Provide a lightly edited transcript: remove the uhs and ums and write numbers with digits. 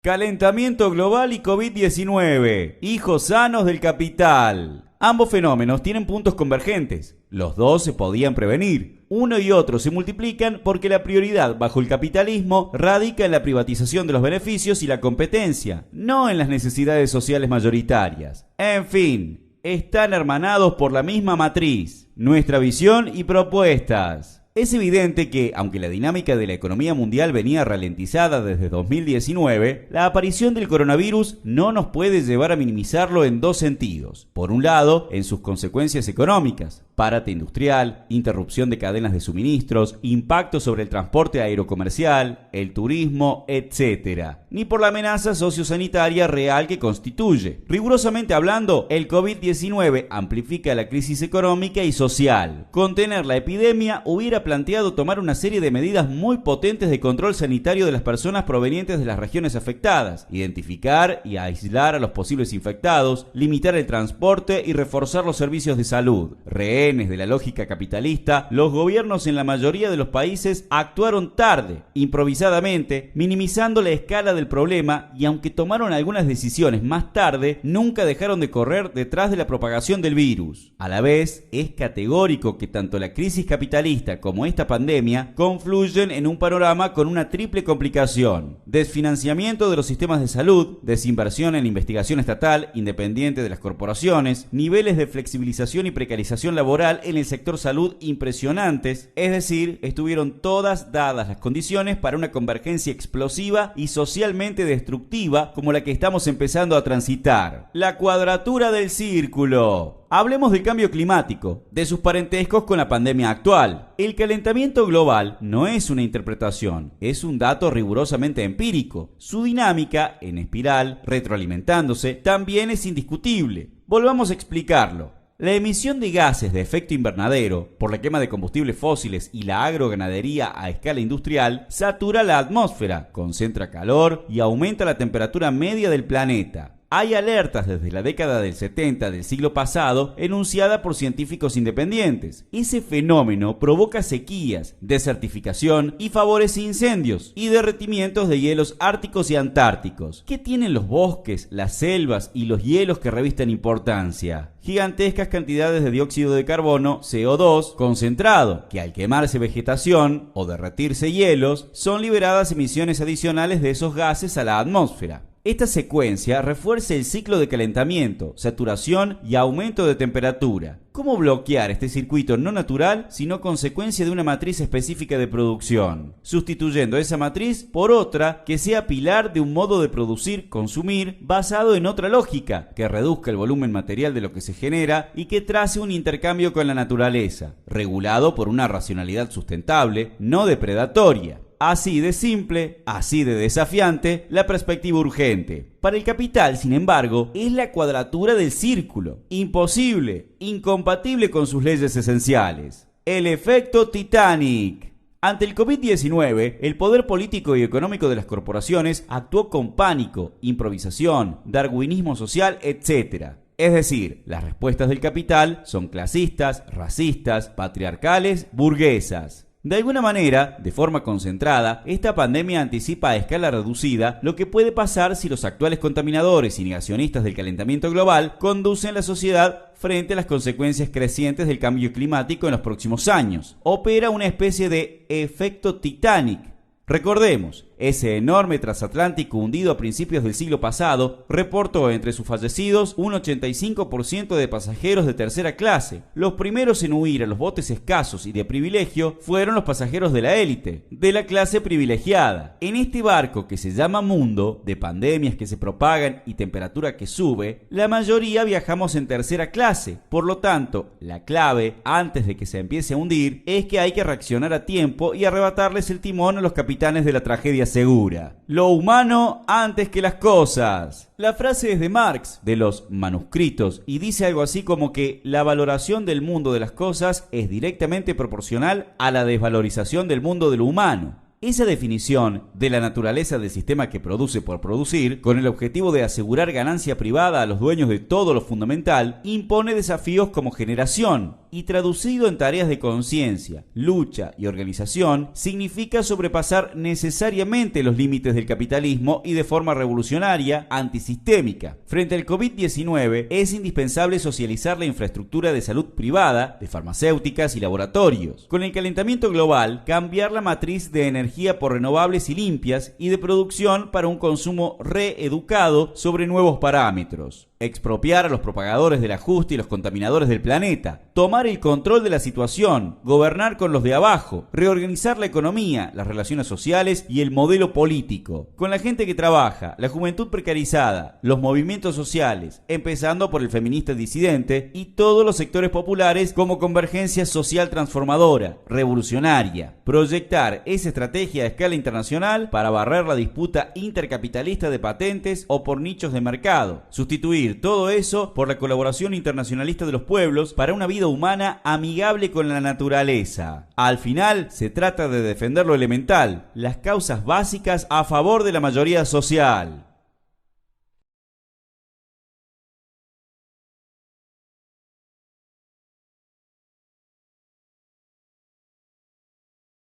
Calentamiento global y COVID-19, hijos sanos del capital. Ambos fenómenos tienen puntos convergentes. Los dos se podían prevenir. Uno y otro se multiplican porque la prioridad bajo el capitalismo radica en la privatización de los beneficios y la competencia, no en las necesidades sociales mayoritarias. En fin, están hermanados por la misma matriz, nuestra visión y propuestas. Es evidente que, aunque la dinámica de la economía mundial venía ralentizada desde 2019, la aparición del coronavirus no nos puede llevar a minimizarlo en dos sentidos. Por un lado, en sus consecuencias económicas, parate industrial, interrupción de cadenas de suministros, impacto sobre el transporte aerocomercial, el turismo, etc. Ni por la amenaza sociosanitaria real que constituye. Rigurosamente hablando, el COVID-19 amplifica la crisis económica y social. Contener la epidemia hubiera planteado tomar una serie de medidas muy potentes de control sanitario de las personas provenientes de las regiones afectadas, identificar y aislar a los posibles infectados, limitar el transporte y reforzar los servicios de salud. Rehenes de la lógica capitalista, los gobiernos en la mayoría de los países actuaron tarde, improvisadamente, minimizando la escala del problema y aunque tomaron algunas decisiones más tarde, nunca dejaron de correr detrás de la propagación del virus. A la vez, es categórico que tanto la crisis capitalista como esta pandemia confluyen en un panorama con una triple complicación: desfinanciamiento de los sistemas de salud, desinversión en la investigación estatal independiente de las corporaciones, niveles de flexibilización y precarización laboral en el sector salud impresionantes, es decir, estuvieron todas dadas las condiciones para una convergencia explosiva y socialmente destructiva como la que estamos empezando a transitar. La cuadratura del círculo. Hablemos del cambio climático, de sus parentescos con la pandemia actual. El calentamiento global no es una interpretación, es un dato rigurosamente empírico. Su dinámica, en espiral, retroalimentándose, también es indiscutible. Volvamos a explicarlo. La emisión de gases de efecto invernadero por la quema de combustibles fósiles y la agroganadería a escala industrial satura la atmósfera, concentra calor y aumenta la temperatura media del planeta. Hay alertas desde la década del 70 del siglo pasado enunciada por científicos independientes. Ese fenómeno provoca sequías, desertificación y favorece incendios y derretimientos de hielos árticos y antárticos. ¿Qué tienen los bosques, las selvas y los hielos que revisten importancia? Gigantescas cantidades de dióxido de carbono, CO2, concentrado, que al quemarse vegetación o derretirse hielos, son liberadas emisiones adicionales de esos gases a la atmósfera. Esta secuencia refuerza el ciclo de calentamiento, saturación y aumento de temperatura. ¿Cómo bloquear este circuito no natural sino consecuencia de una matriz específica de producción? Sustituyendo esa matriz por otra que sea pilar de un modo de producir, consumir, basado en otra lógica, que reduzca el volumen material de lo que se genera y que trace un intercambio con la naturaleza, regulado por una racionalidad sustentable, no depredatoria. Así de simple, así de desafiante, la perspectiva urgente. Para el capital, sin embargo, es la cuadratura del círculo. Imposible, incompatible con sus leyes esenciales. El efecto Titanic. Ante el COVID-19, el poder político y económico de las corporaciones actuó con pánico, improvisación, darwinismo social, etc. Es decir, las respuestas del capital son clasistas, racistas, patriarcales, burguesas. De alguna manera, de forma concentrada, esta pandemia anticipa a escala reducida lo que puede pasar si los actuales contaminadores y negacionistas del calentamiento global conducen la sociedad frente a las consecuencias crecientes del cambio climático en los próximos años. Opera una especie de efecto Titanic. Recordemos, ese enorme transatlántico hundido a principios del siglo pasado reportó entre sus fallecidos un 85% de pasajeros de tercera clase. Los primeros en huir a los botes escasos y de privilegio fueron los pasajeros de la élite, de la clase privilegiada. En este barco que se llama mundo, de pandemias que se propagan y temperatura que sube, la mayoría viajamos en tercera clase. Por lo tanto, la clave, antes de que se empiece a hundir, es que hay que reaccionar a tiempo y arrebatarles el timón a los capitanes de la tragedia segura. Lo humano antes que las cosas. La frase es de Marx, de los manuscritos, y dice algo así como que la valoración del mundo de las cosas es directamente proporcional a la desvalorización del mundo de lo humano. Esa definición de la naturaleza del sistema que produce por producir, con el objetivo de asegurar ganancia privada a los dueños de todo lo fundamental, impone desafíos como generación. y traducido en tareas de conciencia, lucha y organización, significa sobrepasar necesariamente los límites del capitalismo y de forma revolucionaria, antisistémica. Frente al COVID-19 es indispensable socializar la infraestructura de salud privada, de farmacéuticas y laboratorios. Con el calentamiento global, cambiar la matriz de energía por renovables y limpias y de producción para un consumo reeducado sobre nuevos parámetros. Expropiar a los propagadores del ajuste y los contaminadores del planeta, tomar el control de la situación, gobernar con los de abajo, reorganizar la economía, las relaciones sociales y el modelo político, con la gente que trabaja, la juventud precarizada, los movimientos sociales, empezando por el feminista disidente y todos los sectores populares como convergencia social transformadora, revolucionaria. Proyectar esa estrategia a escala internacional para barrer la disputa intercapitalista de patentes o por nichos de mercado, sustituir todo eso por la colaboración internacionalista de los pueblos para una vida humana amigable con la naturaleza. Al final, se trata de defender lo elemental, las causas básicas a favor de la mayoría social.